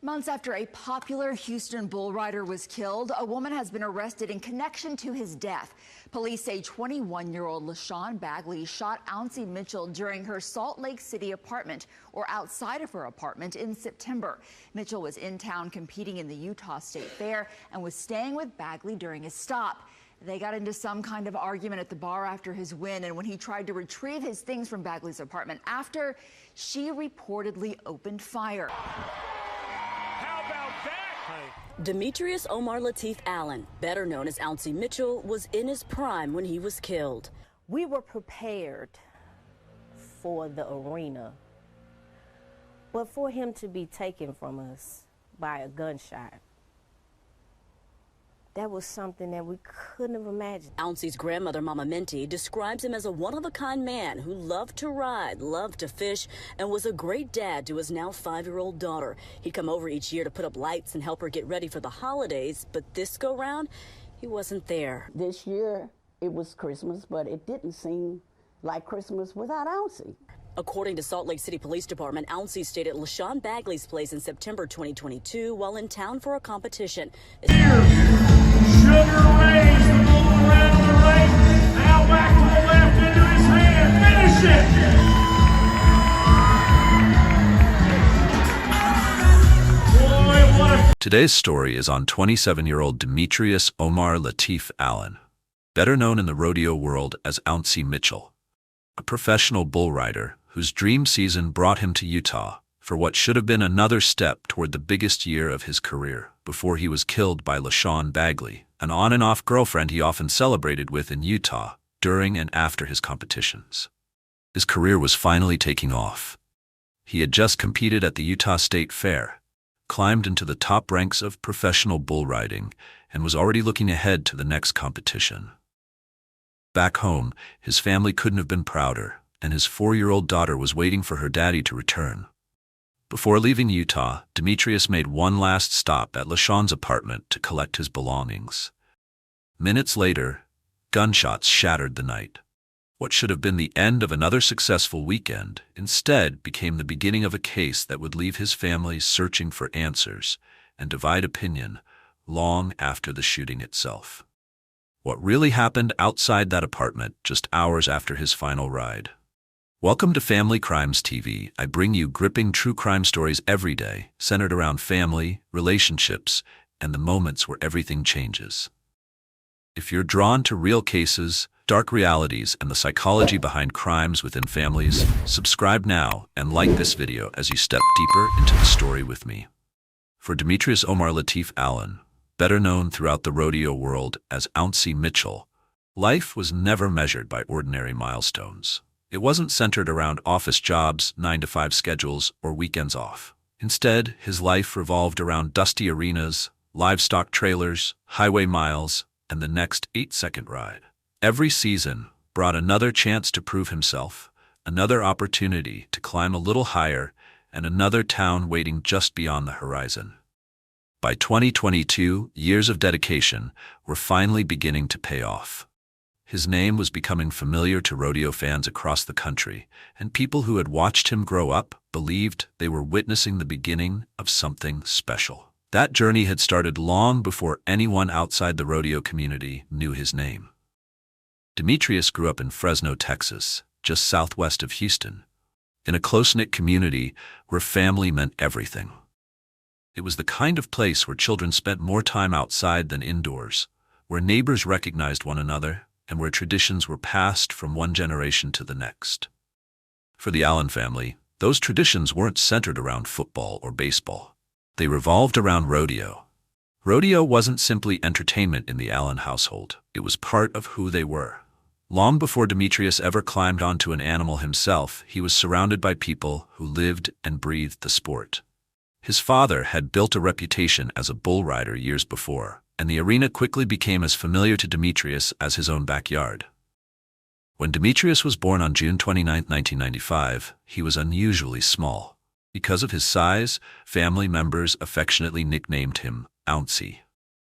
Months after a popular Houston bull rider was killed, a woman has been arrested in connection to his death. Police say 21-year-old LaShawn Bagley shot Ouncie Mitchell during her Salt Lake City apartment or outside of her apartment in September. Mitchell was in town competing in the Utah State Fair and was staying with Bagley during his stop. They got into some kind of argument at the bar after his win, and when he tried to retrieve his things from Bagley's apartment after, she reportedly opened fire. Demetrius Omar Lateef Allen, better known as Ouncie Mitchell, was in his prime when he was killed. We were prepared for the arena, but for him to be taken from us by a gunshot, that was something that we couldn't have imagined. Ouncie's grandmother, Mama Minty, describes him as a one-of-a-kind man who loved to ride, loved to fish, and was a great dad to his now 5-year-old daughter. He'd come over each year to put up lights and help her get ready for the holidays, but this go-round, he wasn't there. This year, it was Christmas, but it didn't seem like Christmas without Ouncie. According to Salt Lake City Police Department, Ouncie stayed at LaShawn Bagley's place in September 2022 while in town for a competition. Sugar Ray's the bull around the right, now back to the left into his hand, finish it! Boy, what a... Today's story is on 27-year-old Demetrius Omar Lateef Allen, better known in the rodeo world as Ouncie Mitchell, a professional bull rider whose dream season brought him to Utah for what should have been another step toward the biggest year of his career before he was killed by LaShawn Bagley, an on and off girlfriend he often celebrated with in Utah during and after his competitions. His career was finally taking off. He had just competed at the Utah State Fair, climbed into the top ranks of professional bull riding, and was already looking ahead to the next competition. Back home, his family couldn't have been prouder, and his 4-year-old daughter was waiting for her daddy to return. Before leaving Utah, Demetrius made one last stop at LaShawn's apartment to collect his belongings. Minutes later, gunshots shattered the night. What should have been the end of another successful weekend instead became the beginning of a case that would leave his family searching for answers and divide opinion long after the shooting itself. What really happened outside that apartment just hours after his final ride? Welcome to Family Crimes TV. I bring you gripping true crime stories every day, centered around family, relationships, and the moments where everything changes. If you're drawn to real cases, dark realities, and the psychology behind crimes within families, subscribe now and like this video as you step deeper into the story with me. For Demetrius Omar Lateef Allen, better known throughout the rodeo world as Ouncie Mitchell, life was never measured by ordinary milestones. It wasn't centered around office jobs, 9-to-5 schedules, or weekends off. Instead, his life revolved around dusty arenas, livestock trailers, highway miles, and the next 8-second ride. Every season brought another chance to prove himself, another opportunity to climb a little higher, and another town waiting just beyond the horizon. By 2022, years of dedication were finally beginning to pay off. His name was becoming familiar to rodeo fans across the country, and people who had watched him grow up believed they were witnessing the beginning of something special. That journey had started long before anyone outside the rodeo community knew his name. Demetrius grew up in Fresno, Texas, just southwest of Houston, in a close-knit community where family meant everything. It was the kind of place where children spent more time outside than indoors, where neighbors recognized one another, and where traditions were passed from one generation to the next. For the Allen family, those traditions weren't centered around football or baseball. They revolved around rodeo. Rodeo wasn't simply entertainment in the Allen household. It was part of who they were. Long before Demetrius ever climbed onto an animal himself, he was surrounded by people who lived and breathed the sport. His father had built a reputation as a bull rider years before, and the arena quickly became as familiar to Demetrius as his own backyard. When Demetrius was born on June 29, 1995, he was unusually small. Because of his size, family members affectionately nicknamed him Ouncie.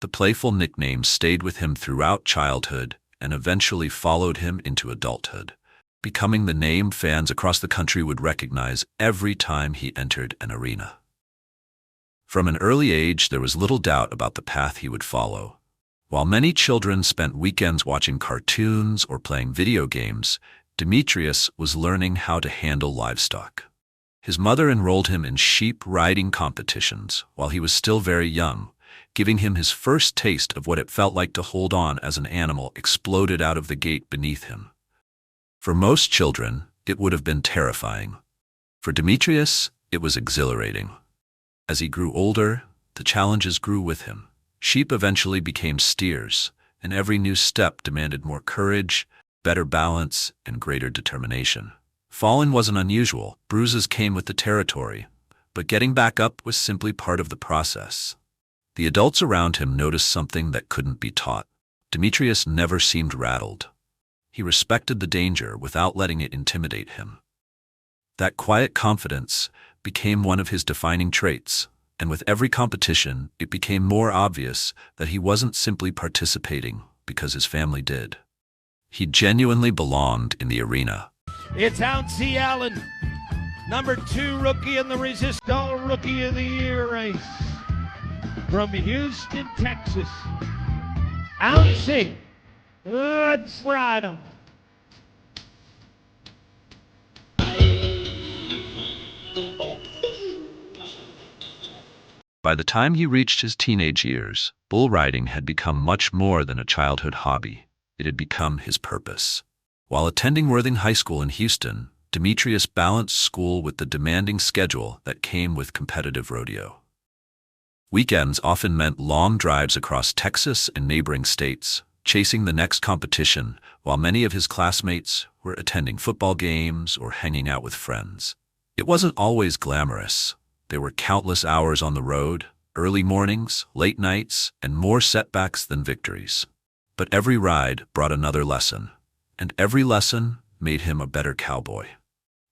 The playful nickname stayed with him throughout childhood and eventually followed him into adulthood, becoming the name fans across the country would recognize every time he entered an arena. From an early age, there was little doubt about the path he would follow. While many children spent weekends watching cartoons or playing video games, Demetrius was learning how to handle livestock. His mother enrolled him in sheep riding competitions while he was still very young, giving him his first taste of what it felt like to hold on as an animal exploded out of the gate beneath him. For most children, it would have been terrifying. For Demetrius, it was exhilarating. As he grew older, the challenges grew with him. Sheep eventually became steers, and every new step demanded more courage, better balance, and greater determination. Falling wasn't unusual. Bruises came with the territory, but getting back up was simply part of the process. The adults around him noticed something that couldn't be taught. Demetrius never seemed rattled. He respected the danger without letting it intimidate him. That quiet confidence became one of his defining traits, and with every competition, it became more obvious that he wasn't simply participating because his family did. He genuinely belonged in the arena. It's Ouncie Allen, number 2 rookie in the Resistol Rookie of the Year race. From Houston, Texas. Ouncie, let's ride him. By the time he reached his teenage years, bull riding had become much more than a childhood hobby. It had become his purpose. While attending Worthing High School in Houston, Demetrius balanced school with the demanding schedule that came with competitive rodeo. Weekends often meant long drives across Texas and neighboring states, chasing the next competition, while many of his classmates were attending football games or hanging out with friends. It wasn't always glamorous. There were countless hours on the road, early mornings, late nights, and more setbacks than victories. But every ride brought another lesson, and every lesson made him a better cowboy.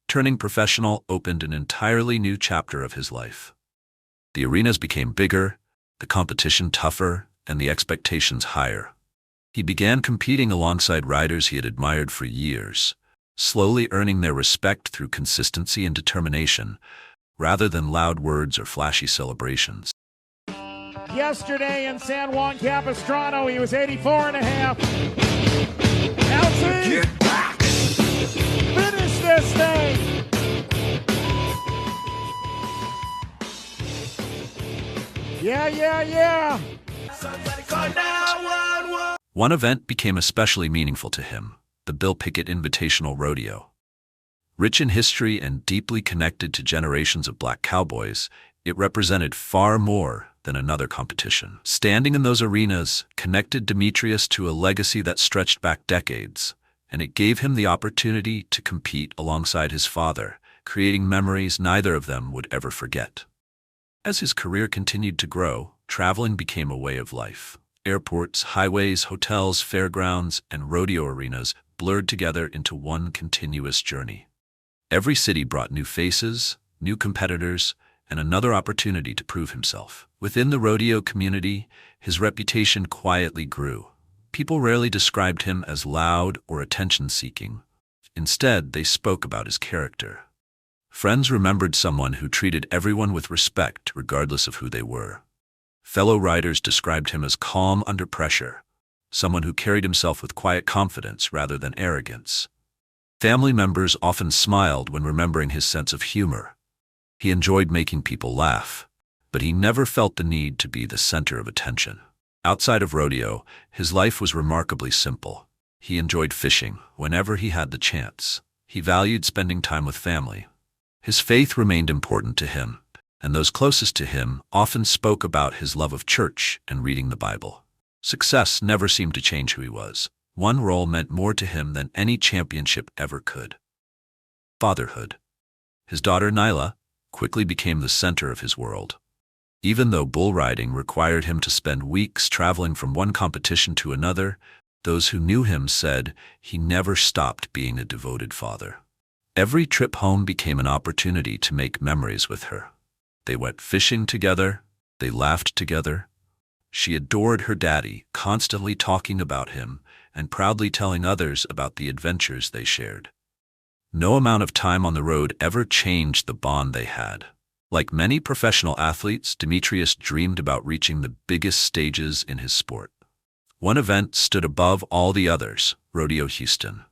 Turning professional opened an entirely new chapter of his life. The arenas became bigger, the competition tougher, and the expectations higher. He began competing alongside riders he had admired for years, slowly earning their respect through consistency and determination, rather than loud words or flashy celebrations. Yesterday in San Juan Capistrano, he was 84.5. Ouncie, finish this thing. Yeah. One event became especially meaningful to him, the Bill Pickett Invitational Rodeo. Rich in history and deeply connected to generations of black cowboys, it represented far more than another competition. Standing in those arenas connected Demetrius to a legacy that stretched back decades, and it gave him the opportunity to compete alongside his father, creating memories neither of them would ever forget. As his career continued to grow, traveling became a way of life. Airports, highways, hotels, fairgrounds, and rodeo arenas blurred together into one continuous journey. Every city brought new faces, new competitors, and another opportunity to prove himself. Within the rodeo community, his reputation quietly grew. People rarely described him as loud or attention-seeking. Instead, they spoke about his character. Friends remembered someone who treated everyone with respect regardless of who they were. Fellow riders described him as calm under pressure, someone who carried himself with quiet confidence rather than arrogance. Family members often smiled when remembering his sense of humor. He enjoyed making people laugh, but he never felt the need to be the center of attention. Outside of rodeo, his life was remarkably simple. He enjoyed fishing whenever he had the chance. He valued spending time with family. His faith remained important to him, and those closest to him often spoke about his love of church and reading the Bible. Success never seemed to change who he was. One role meant more to him than any championship ever could: fatherhood. His daughter, Nyla, quickly became the center of his world. Even though bull riding required him to spend weeks traveling from one competition to another, those who knew him said he never stopped being a devoted father. Every trip home became an opportunity to make memories with her. They went fishing together, they laughed together. She adored her daddy, constantly talking about him and proudly telling others about the adventures they shared. No amount of time on the road ever changed the bond they had. Like many professional athletes, Demetrius dreamed about reaching the biggest stages in his sport. One event stood above all the others: Rodeo Houston.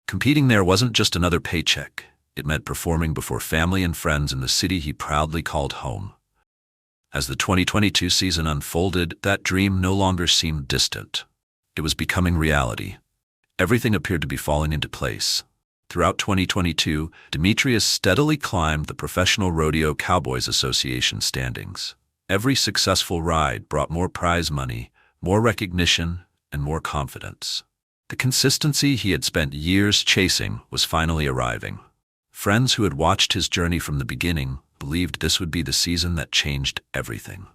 Competing there wasn't just another paycheck. It meant performing before family and friends in the city he proudly called home. As the 2022 season unfolded, that dream no longer seemed distant. It was becoming reality. Everything appeared to be falling into place. Throughout 2022, Demetrius steadily climbed the Professional Rodeo Cowboys Association standings. Every successful ride brought more prize money, more recognition, and more confidence. The consistency he had spent years chasing was finally arriving. Friends who had watched his journey from the beginning believed this would be the season that changed everything.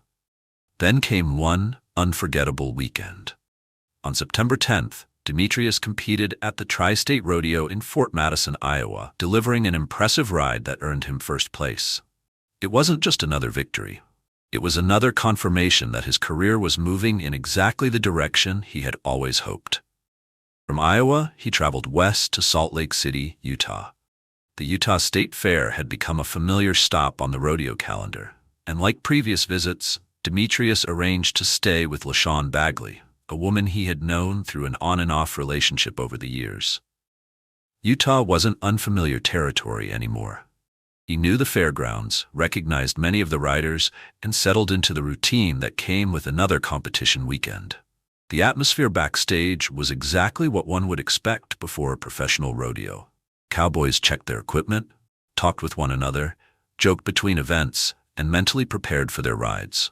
Then came one unforgettable weekend. On September 10th, Demetrius competed at the Tri-State Rodeo in Fort Madison, Iowa, delivering an impressive ride that earned him first place. It wasn't just another victory. It was another confirmation that his career was moving in exactly the direction he had always hoped. From Iowa, he traveled west to Salt Lake City, Utah. The Utah State Fair had become a familiar stop on the rodeo calendar, and like previous visits, Demetrius arranged to stay with LaShawn Bagley, a woman he had known through an on-and-off relationship over the years. Utah wasn't unfamiliar territory anymore. He knew the fairgrounds, recognized many of the riders, and settled into the routine that came with another competition weekend. The atmosphere backstage was exactly what one would expect before a professional rodeo. Cowboys checked their equipment, talked with one another, joked between events, and mentally prepared for their rides.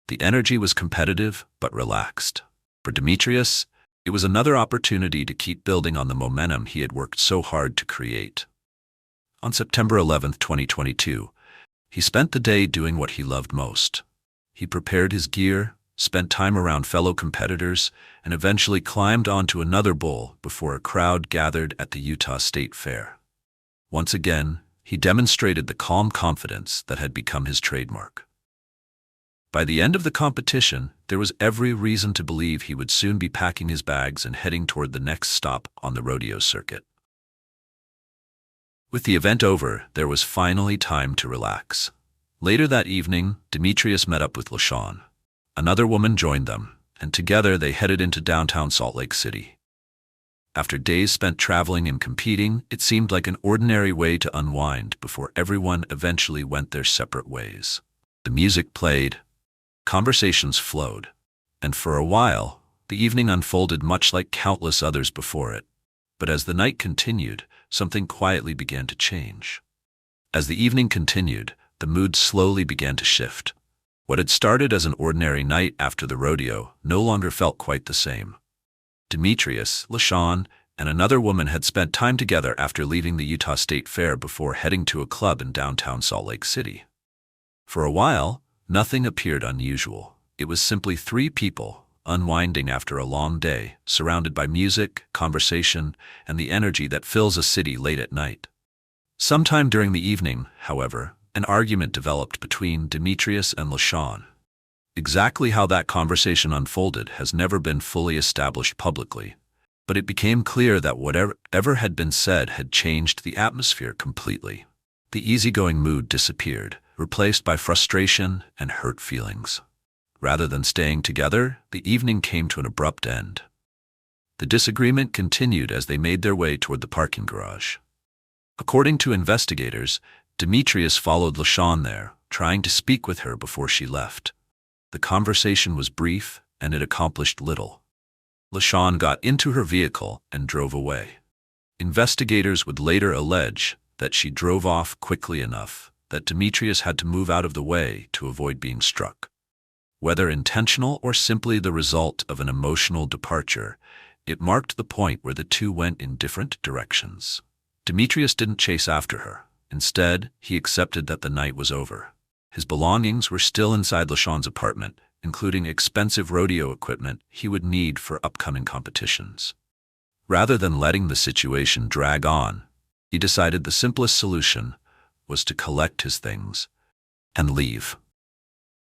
The energy was competitive but relaxed. For Demetrius, it was another opportunity to keep building on the momentum he had worked so hard to create. On September 11, 2022, he spent the day doing what he loved most. He prepared his gear, spent time around fellow competitors, and eventually climbed onto another bull before a crowd gathered at the Utah State Fair. Once again, he demonstrated the calm confidence that had become his trademark. By the end of the competition, there was every reason to believe he would soon be packing his bags and heading toward the next stop on the rodeo circuit. With the event over, there was finally time to relax. Later that evening, Demetrius met up with LaShawn. Another woman joined them, and together they headed into downtown Salt Lake City. After days spent traveling and competing, it seemed like an ordinary way to unwind before everyone eventually went their separate ways. The music played, conversations flowed, and for a while, the evening unfolded much like countless others before it. But as the night continued, something quietly began to change. As the evening continued, the mood slowly began to shift. What had started as an ordinary night after the rodeo no longer felt quite the same. Demetrius, LaShawn, and another woman had spent time together after leaving the Utah State Fair before heading to a club in downtown Salt Lake City. For a while, nothing appeared unusual. It was simply three people, unwinding after a long day, surrounded by music, conversation, and the energy that fills a city late at night. Sometime during the evening, however, an argument developed between Demetrius and LaShawn. Exactly how that conversation unfolded has never been fully established publicly, but it became clear that whatever had been said had changed the atmosphere completely. The easygoing mood disappeared, replaced by frustration and hurt feelings. Rather than staying together, the evening came to an abrupt end. The disagreement continued as they made their way toward the parking garage. According to investigators, Demetrius followed LaShawn there, trying to speak with her before she left. The conversation was brief, and it accomplished little. LaShawn got into her vehicle and drove away. Investigators would later allege that she drove off quickly enough that Demetrius had to move out of the way to avoid being struck. Whether intentional or simply the result of an emotional departure, it marked the point where the two went in different directions. Demetrius didn't chase after her. Instead, he accepted that the night was over. His belongings were still inside LaShawn's apartment, including expensive rodeo equipment he would need for upcoming competitions. Rather than letting the situation drag on, he decided the simplest solution was to collect his things and leave.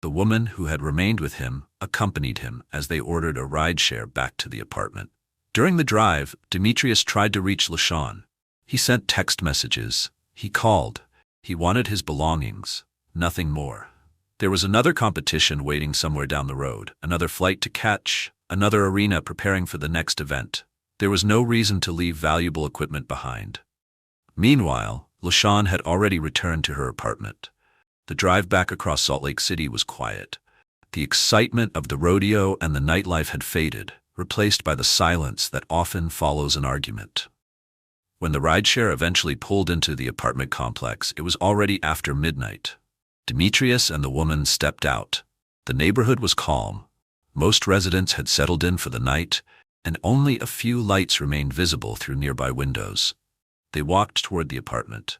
The woman who had remained with him accompanied him as they ordered a rideshare back to the apartment. During the drive, Demetrius tried to reach LaShawn. He sent text messages. He called. He wanted his belongings, nothing more. There was another competition waiting somewhere down the road, another flight to catch, another arena preparing for the next event. There was no reason to leave valuable equipment behind. Meanwhile, LaShawn had already returned to her apartment. The drive back across Salt Lake City was quiet. The excitement of the rodeo and the nightlife had faded, replaced by the silence that often follows an argument. When the rideshare eventually pulled into the apartment complex, it was already after midnight. Demetrius and the woman stepped out. The neighborhood was calm. Most residents had settled in for the night, and only a few lights remained visible through nearby windows. They walked toward the apartment.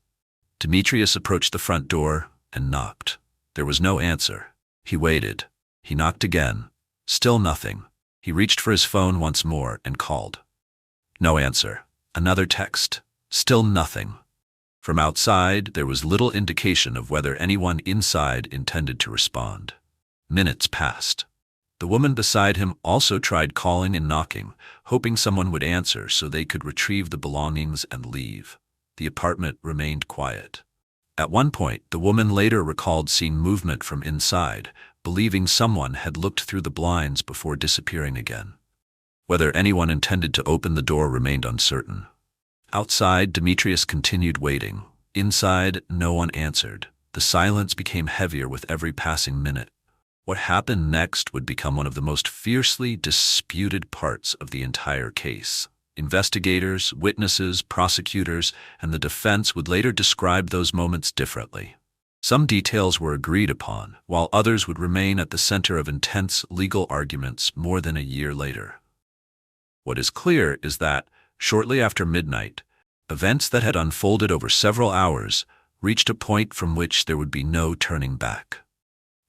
Demetrius approached the front door and knocked. There was no answer. He waited. He knocked again. Still nothing. He reached for his phone once more and called. No answer. Another text. Still nothing. From outside, there was little indication of whether anyone inside intended to respond. Minutes passed. The woman beside him also tried calling and knocking, hoping someone would answer so they could retrieve the belongings and leave. The apartment remained quiet. At one point, the woman later recalled seeing movement from inside, believing someone had looked through the blinds before disappearing again. Whether anyone intended to open the door remained uncertain. Outside, Demetrius continued waiting. Inside, no one answered. The silence became heavier with every passing minute. What happened next would become one of the most fiercely disputed parts of the entire case. Investigators, witnesses, prosecutors, and the defense would later describe those moments differently. Some details were agreed upon, while others would remain at the center of intense legal arguments more than a year later. What is clear is that, shortly after midnight, events that had unfolded over several hours reached a point from which there would be no turning back.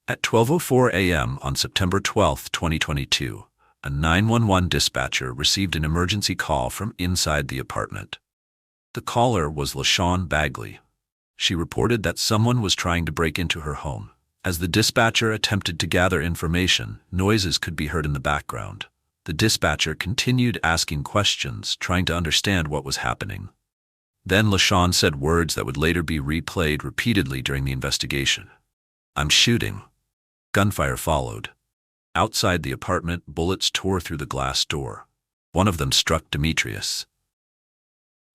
At 12:04 a.m. on September 12, 2022, a 911 dispatcher received an emergency call from inside the apartment. The caller was LaShawn Bagley. She reported that someone was trying to break into her home. As the dispatcher attempted to gather information, noises could be heard in the background. The dispatcher continued asking questions, trying to understand what was happening. Then LaShawn said words that would later be replayed repeatedly during the investigation. "I'm shooting." Gunfire followed. Outside the apartment, bullets tore through the glass door. One of them struck Demetrius.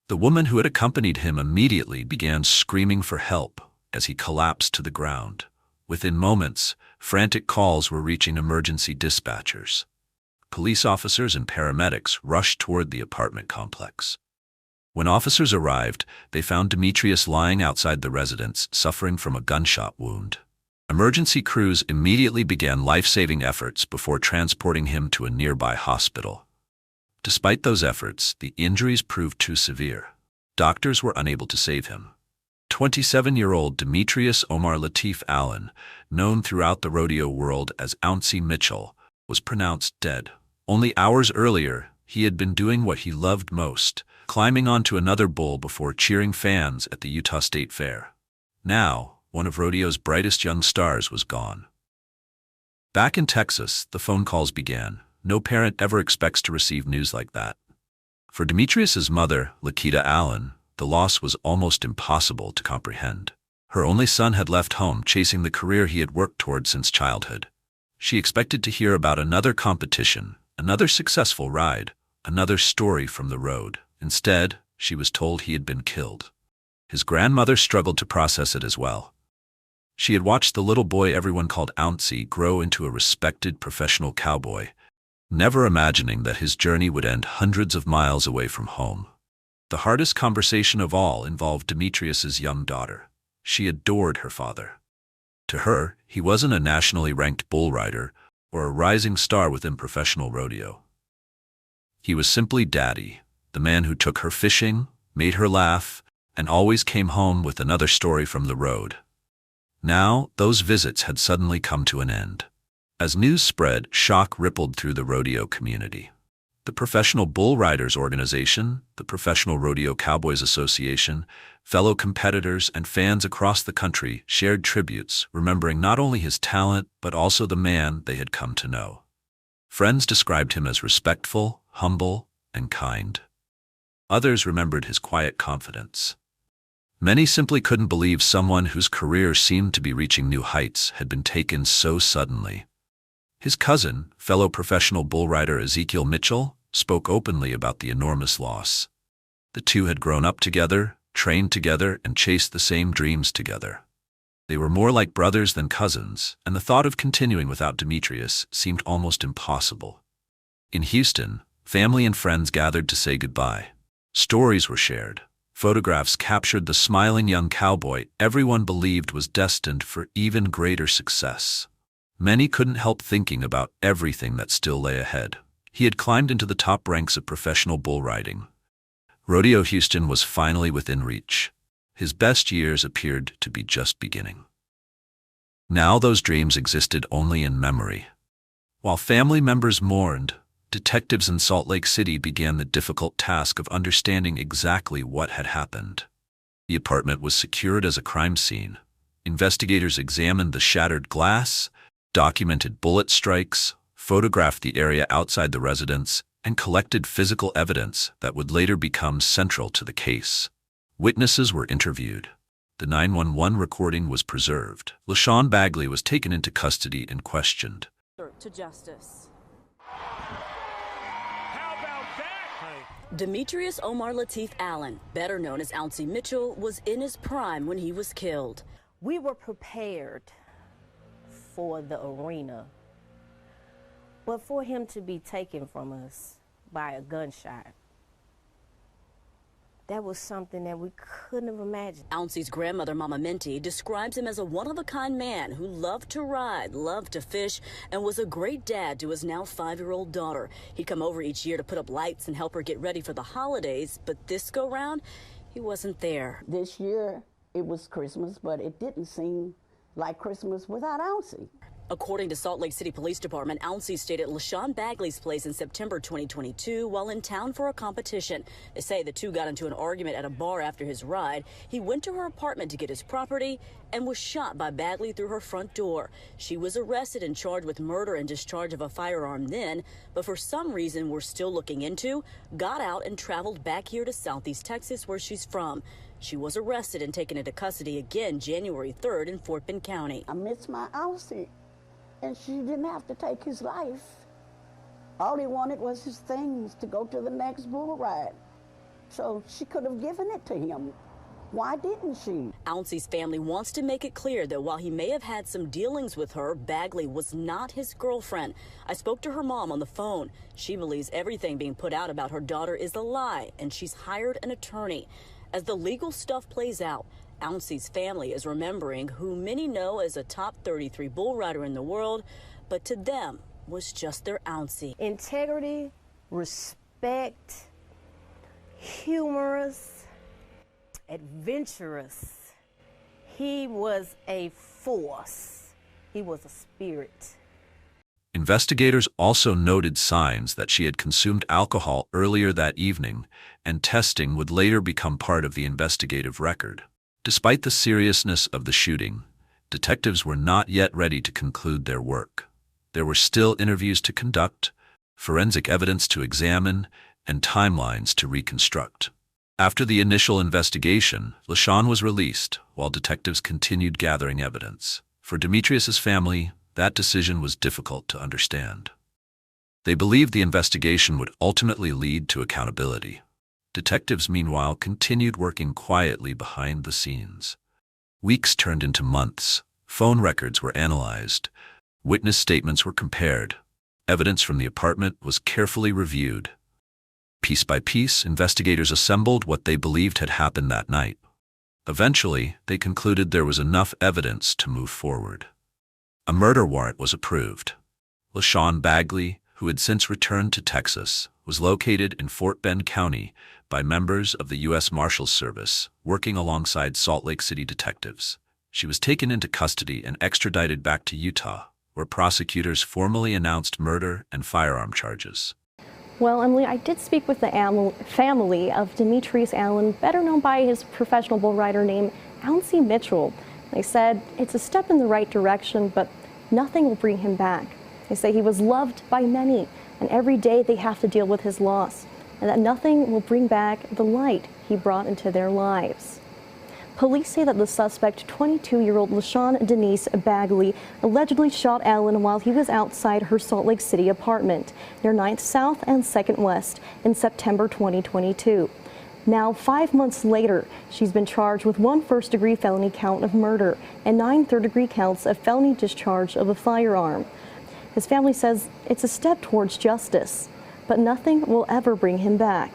The woman who had accompanied him immediately began screaming for help as he collapsed to the ground. Within moments, frantic calls were reaching emergency dispatchers. Police officers and paramedics rushed toward the apartment complex. When officers arrived, they found Demetrius lying outside the residence, suffering from a gunshot wound. Emergency crews immediately began life-saving efforts before transporting him to a nearby hospital. Despite those efforts, the injuries proved too severe. Doctors were unable to save him. 27-year-old Demetrius Omar Lateef Allen, known throughout the rodeo world as Ouncie Mitchell, was pronounced dead. Only hours earlier, he had been doing what he loved most, climbing onto another bull before cheering fans at the Utah State Fair. Now, one of rodeo's brightest young stars was gone. Back in Texas, the phone calls began. No parent ever expects to receive news like that. For Demetrius's mother, Lakita Allen, the loss was almost impossible to comprehend. Her only son had left home chasing the career he had worked toward since childhood. She expected to hear about another competition, another successful ride, another story from the road. Instead, she was told he had been killed. His grandmother struggled to process it as well. She had watched the little boy everyone called Ouncie grow into a respected professional cowboy, never imagining that his journey would end hundreds of miles away from home. The hardest conversation of all involved Demetrius's young daughter. She adored her father. To her, he wasn't a nationally ranked bull rider or a rising star within professional rodeo. He was simply Daddy, the man who took her fishing, made her laugh, and always came home with another story from the road. Now, those visits had suddenly come to an end. As news spread, shock rippled through the rodeo community. The Professional Bull Riders Organization, the Professional Rodeo Cowboys Association, fellow competitors, and fans across the country shared tributes, remembering not only his talent, but also the man they had come to know. Friends described him as respectful, humble, and kind. Others remembered his quiet confidence. Many simply couldn't believe someone whose career seemed to be reaching new heights had been taken so suddenly. His cousin, fellow professional bull rider Ouncie Mitchell, spoke openly about the enormous loss. The two had grown up together, trained together, and chased the same dreams together. They were more like brothers than cousins, and the thought of continuing without Demetrius seemed almost impossible. In Houston, family and friends gathered to say goodbye. Stories were shared. Photographs captured the smiling young cowboy everyone believed was destined for even greater success. Many couldn't help thinking about everything that still lay ahead. He had climbed into the top ranks of professional bull riding. Rodeo Houston was finally within reach. His best years appeared to be just beginning. Now those dreams existed only in memory. While family members mourned, detectives in Salt Lake City began the difficult task of understanding exactly what had happened. The apartment was secured as a crime scene. Investigators examined the shattered glass, documented bullet strikes, photographed the area outside the residence, and collected physical evidence that would later become central to the case. Witnesses were interviewed. The 911 recording was preserved. LaShawn Bagley was taken into custody and questioned. To justice. Demetrius Omar Lateef Allen, better known as Ouncie Mitchell, was in his prime when he was killed. We were prepared for the arena, but for him to be taken from us by a gunshot, that was something that we couldn't have imagined. Ouncie's grandmother, Mama Minty, describes him as a one-of-a-kind man who loved to ride, loved to fish, and was a great dad to his now 5-year-old daughter. He'd come over each year to put up lights and help her get ready for the holidays, but this go-round, he wasn't there. This year, it was Christmas, but it didn't seem like Christmas without Ouncie. According to Salt Lake City Police Department, Ouncie stayed at LaShawn Bagley's place in September 2022 while in town for a competition. They say the two got into an argument at a bar after his ride. He went to her apartment to get his property and was shot by Bagley through her front door. She was arrested and charged with murder and discharge of a firearm then, but for some reason we're still looking into, got out and traveled back here to Southeast Texas where she's from. She was arrested and taken into custody again January 3rd in Fort Bend County. I miss my Ouncie. And she didn't have to take his life. All he wanted was his things to go to the next bull ride. So she could have given it to him. Why didn't she? Ouncie's family wants to make it clear that while he may have had some dealings with her, Bagley was not his girlfriend. I spoke to her mom on the phone. She believes everything being put out about her daughter is a lie, and she's hired an attorney. As the legal stuff plays out, Ouncie's family is remembering who many know as a top 33 bull rider in the world, but to them was just their Ouncie. Integrity, respect, humorous, adventurous. He was a force. He was a spirit. Investigators also noted signs that she had consumed alcohol earlier that evening, and testing would later become part of the investigative record. Despite the seriousness of the shooting, detectives were not yet ready to conclude their work. There were still interviews to conduct, forensic evidence to examine, and timelines to reconstruct. After the initial investigation, LaShawn was released while detectives continued gathering evidence. For Demetrius's family, that decision was difficult to understand. They believed the investigation would ultimately lead to accountability. Detectives, meanwhile, continued working quietly behind the scenes. Weeks turned into months. Phone records were analyzed. Witness statements were compared. Evidence from the apartment was carefully reviewed. Piece by piece, investigators assembled what they believed had happened that night. Eventually, they concluded there was enough evidence to move forward. A murder warrant was approved. LaShawn Bagley, who had since returned to Texas, was located in Fort Bend County by members of the U.S. Marshals Service working alongside Salt Lake City detectives. She was taken into custody and extradited back to Utah, where prosecutors formally announced murder and firearm charges. Well, Emily, I did speak with the family of Demetrius Allen, better known by his professional bull rider name, Ouncie Mitchell. They said it's a step in the right direction, but nothing will bring him back. They say he was loved by many, and every day they have to deal with his loss, and that nothing will bring back the light he brought into their lives. Police say that the suspect, 22-year-old LaShawn Denise Bagley, allegedly shot Allen while he was outside her Salt Lake City apartment near 9th South and 2nd West in September 2022. Now, 5 months later, she's been charged with 1 first-degree felony count of murder and 9 third-degree counts of felony discharge of a firearm. His family says it's a step towards justice, but nothing will ever bring him back.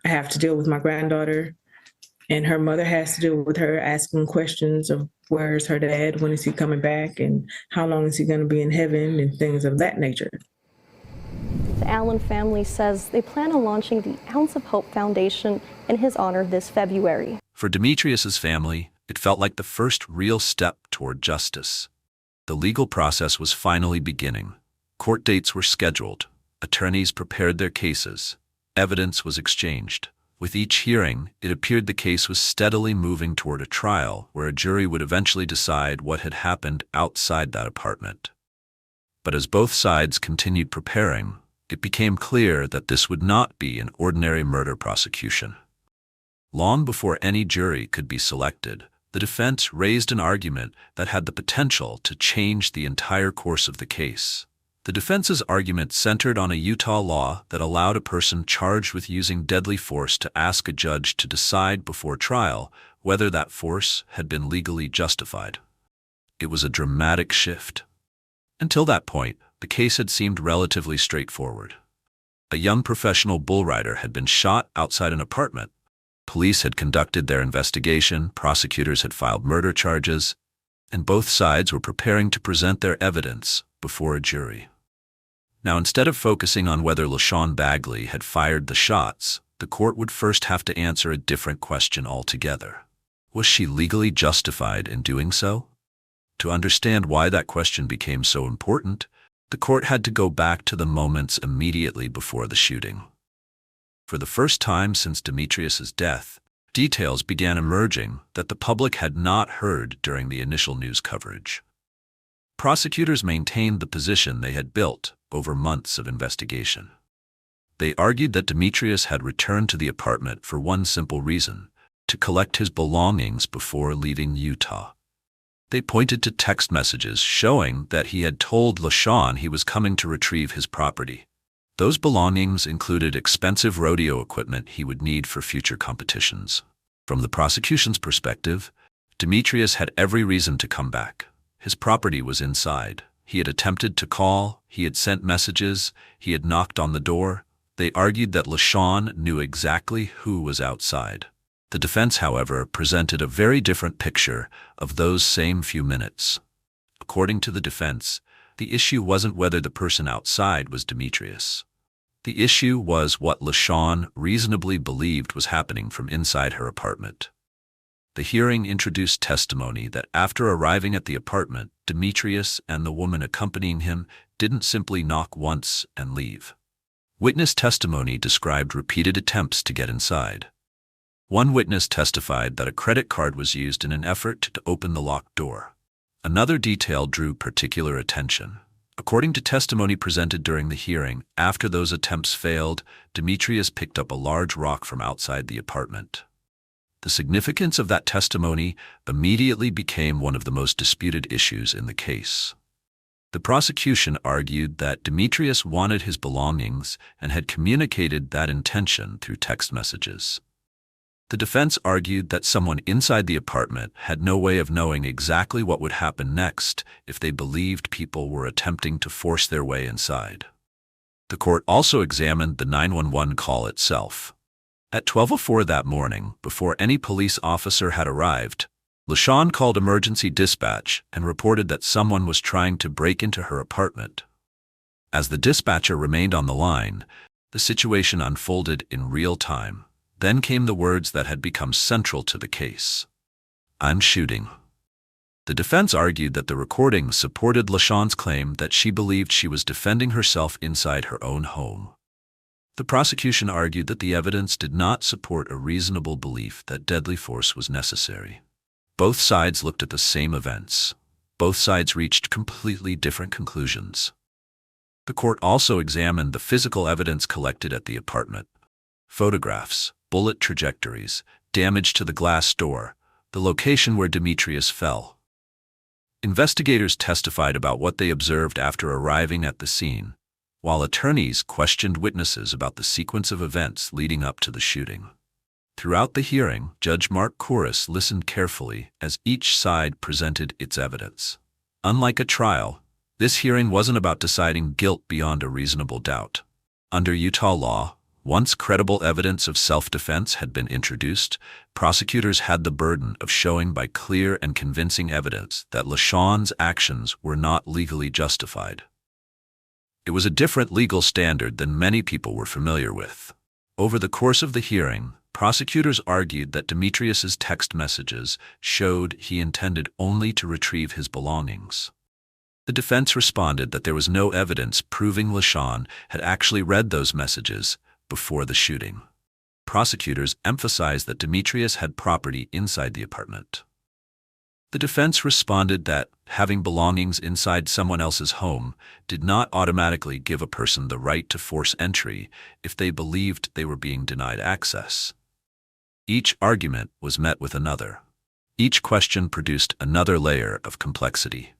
I have to deal with my granddaughter, and her mother has to deal with her asking questions of where's her dad, when is he coming back, and how long is he going to be in heaven, and things of that nature. The Allen family says they plan on launching the Ounce of Hope Foundation in his honor this February. For Demetrius's family, it felt like the first real step toward justice. The legal process was finally beginning. Court dates were scheduled. Attorneys prepared their cases. Evidence was exchanged. With each hearing, it appeared the case was steadily moving toward a trial where a jury would eventually decide what had happened outside that apartment. But as both sides continued preparing, it became clear that this would not be an ordinary murder prosecution. Long before any jury could be selected, the defense raised an argument that had the potential to change the entire course of the case. The defense's argument centered on a Utah law that allowed a person charged with using deadly force to ask a judge to decide before trial whether that force had been legally justified. It was a dramatic shift. Until that point, the case had seemed relatively straightforward. A young professional bull rider had been shot outside an apartment. Police had conducted their investigation, prosecutors had filed murder charges, and both sides were preparing to present their evidence before a jury. Now, instead of focusing on whether LaShawn Bagley had fired the shots, the court would first have to answer a different question altogether. Was she legally justified in doing so? To understand why that question became so important, the court had to go back to the moments immediately before the shooting. For the first time since Demetrius's death, details began emerging that the public had not heard during the initial news coverage. Prosecutors maintained the position they had built over months of investigation. They argued that Demetrius had returned to the apartment for one simple reason: to collect his belongings before leaving Utah. They pointed to text messages showing that he had told LaShawn he was coming to retrieve his property. Those belongings included expensive rodeo equipment he would need for future competitions. From the prosecution's perspective, Demetrius had every reason to come back. His property was inside. He had attempted to call, he had sent messages, he had knocked on the door. They argued that LaShawn knew exactly who was outside. The defense, however, presented a very different picture of those same few minutes. According to the defense, the issue wasn't whether the person outside was Demetrius. The issue was what LaShawn reasonably believed was happening from inside her apartment. The hearing introduced testimony that after arriving at the apartment, Demetrius and the woman accompanying him didn't simply knock once and leave. Witness testimony described repeated attempts to get inside. One witness testified that a credit card was used in an effort to open the locked door. Another detail drew particular attention. According to testimony presented during the hearing, after those attempts failed, Demetrius picked up a large rock from outside the apartment. The significance of that testimony immediately became one of the most disputed issues in the case. The prosecution argued that Demetrius wanted his belongings and had communicated that intention through text messages. The defense argued that someone inside the apartment had no way of knowing exactly what would happen next if they believed people were attempting to force their way inside. The court also examined the 911 call itself. At 12:04 that morning, before any police officer had arrived, LaShawn called emergency dispatch and reported that someone was trying to break into her apartment. As the dispatcher remained on the line, the situation unfolded in real time. Then came the words that had become central to the case. "I'm shooting." The defense argued that the recording supported LaShawn's claim that she believed she was defending herself inside her own home. The prosecution argued that the evidence did not support a reasonable belief that deadly force was necessary. Both sides looked at the same events. Both sides reached completely different conclusions. The court also examined the physical evidence collected at the apartment. Photographs, bullet trajectories, damage to the glass door, the location where Demetrius fell. Investigators testified about what they observed after arriving at the scene, while attorneys questioned witnesses about the sequence of events leading up to the shooting. Throughout the hearing, Judge Mark Kouros listened carefully as each side presented its evidence. Unlike a trial, this hearing wasn't about deciding guilt beyond a reasonable doubt. Under Utah law, once credible evidence of self-defense had been introduced, prosecutors had the burden of showing by clear and convincing evidence that LaShawn's actions were not legally justified. It was a different legal standard than many people were familiar with. Over the course of the hearing, prosecutors argued that Demetrius's text messages showed he intended only to retrieve his belongings. The defense responded that there was no evidence proving LaShawn had actually read those messages before the shooting. Prosecutors emphasized that Demetrius had property inside the apartment. The defense responded that having belongings inside someone else's home did not automatically give a person the right to force entry if they believed they were being denied access. Each argument was met with another. Each question produced another layer of complexity.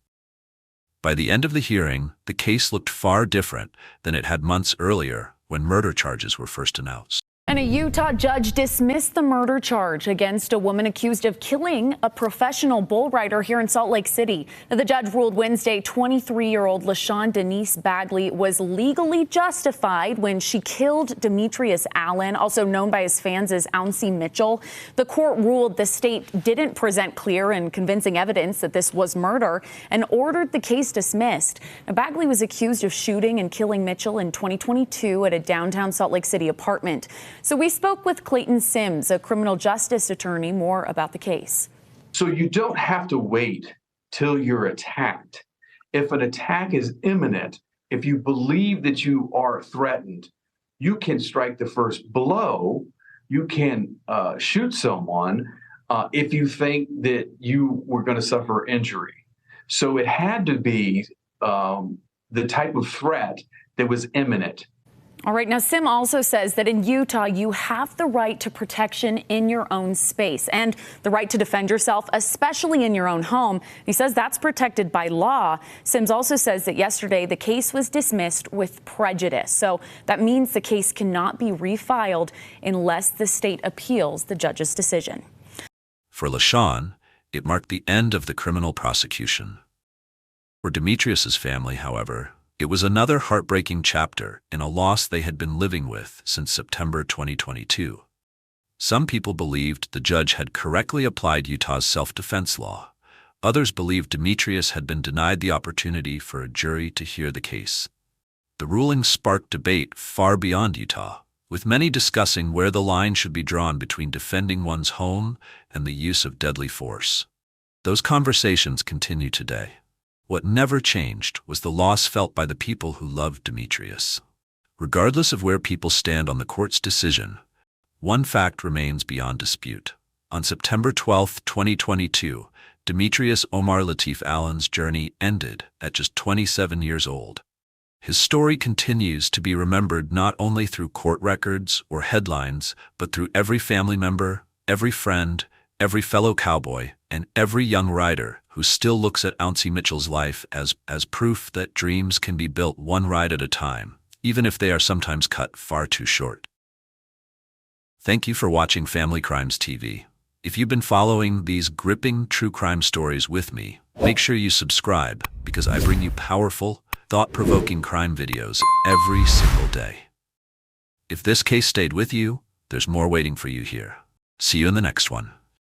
By the end of the hearing, the case looked far different than it had months earlier when murder charges were first announced. And a Utah judge dismissed the murder charge against a woman accused of killing a professional bull rider here in Salt Lake City. Now, the judge ruled Wednesday 23-year-old LaShawn Bagley was legally justified when she killed Demetrius Allen, also known by his fans as Ouncie Mitchell. The court ruled the state didn't present clear and convincing evidence that this was murder and ordered the case dismissed. Now, Bagley was accused of shooting and killing Mitchell in 2022 at a downtown Salt Lake City apartment. So we spoke with Clayton Sims, a criminal justice attorney, more about the case. So you don't have to wait till you're attacked. If an attack is imminent, if you believe that you are threatened, you can strike the first blow. You can shoot someone if you think that you were going to suffer injury. So it had to be the type of threat that was imminent. All right. Now, Sim also says that in Utah, you have the right to protection in your own space and the right to defend yourself, especially in your own home. He says that's protected by law. Sims also says that yesterday the case was dismissed with prejudice. So that means the case cannot be refiled unless the state appeals the judge's decision. For LaShawn, it marked the end of the criminal prosecution. For Demetrius's family, however, it was another heartbreaking chapter in a loss they had been living with since September 2022. Some people believed the judge had correctly applied Utah's self-defense law. Others believed Demetrius had been denied the opportunity for a jury to hear the case. The ruling sparked debate far beyond Utah, with many discussing where the line should be drawn between defending one's home and the use of deadly force. Those conversations continue today. What never changed was the loss felt by the people who loved Demetrius. Regardless of where people stand on the court's decision, one fact remains beyond dispute. On September 12, 2022, Demetrius Omar Lateef Allen's journey ended at just 27 years old. His story continues to be remembered not only through court records or headlines, but through every family member, every friend, every fellow cowboy, and every young rider who still looks at Ouncie Mitchell's life as proof that dreams can be built one ride at a time, even if they are sometimes cut far too short. Thank you for watching Family Crimes TV. If you've been following these gripping true crime stories with me, make sure you subscribe because I bring you powerful, thought-provoking crime videos every single day. If this case stayed with you, there's more waiting for you here. See you in the next one.